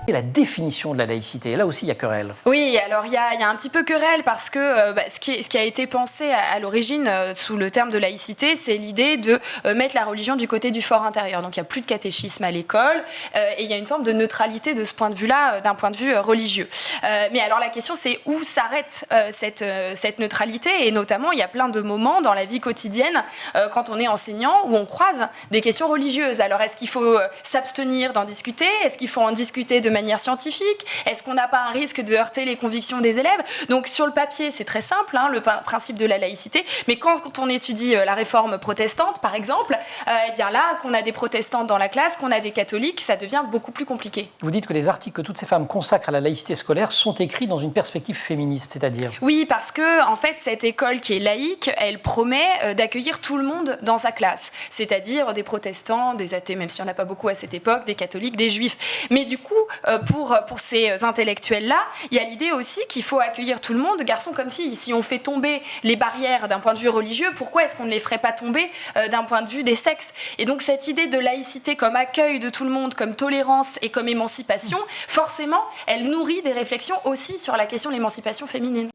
Et la définition de la laïcité, là aussi il y a querelle. Oui, alors il y a un petit peu querelle parce que ce qui a été pensé à l'origine sous le terme de laïcité, c'est l'idée de mettre la religion du côté du fort intérieur. Donc il n'y a plus de catéchisme à l'école et il y a une forme de neutralité de ce point de vue-là, d'un point de vue religieux. Mais alors la question c'est où s'arrête cette neutralité, et notamment il y a plein de moments dans la vie quotidienne quand on est enseignant où on croise des questions religieuses. Alors est-ce qu'il faut s'abstenir d'en discuter? Est-ce qu'il faut en discuter de manière scientifique? Est-ce qu'on n'a pas un risque de heurter les convictions des élèves? Donc sur le papier c'est très simple, le principe de la laïcité, mais quand on étudie la réforme protestante par exemple, eh bien là qu'on a des protestantes dans la classe, qu'on a des catholiques, ça devient beaucoup plus compliqué. Vous dites que les articles que toutes ces femmes consacrent à la laïcité scolaire sont écrits dans une perspective féministe, c'est-à-dire? Oui, parce que en fait cette école qui est laïque, elle promet d'accueillir tout le monde dans sa classe, c'est-à-dire des protestants, des athées, même s'il n'y en a pas beaucoup à cette époque, des catholiques, des juifs. Mais du coup, pour ces intellectuels-là, il y a l'idée aussi qu'il faut accueillir tout le monde, garçons comme filles. Si on fait tomber les barrières d'un point de vue religieux, pourquoi est-ce qu'on ne les ferait pas tomber d'un point de vue des sexes? Et donc cette idée de laïcité comme accueil de tout le monde, comme tolérance et comme émancipation, forcément, elle nourrit des réflexions aussi sur la question de l'émancipation féminine.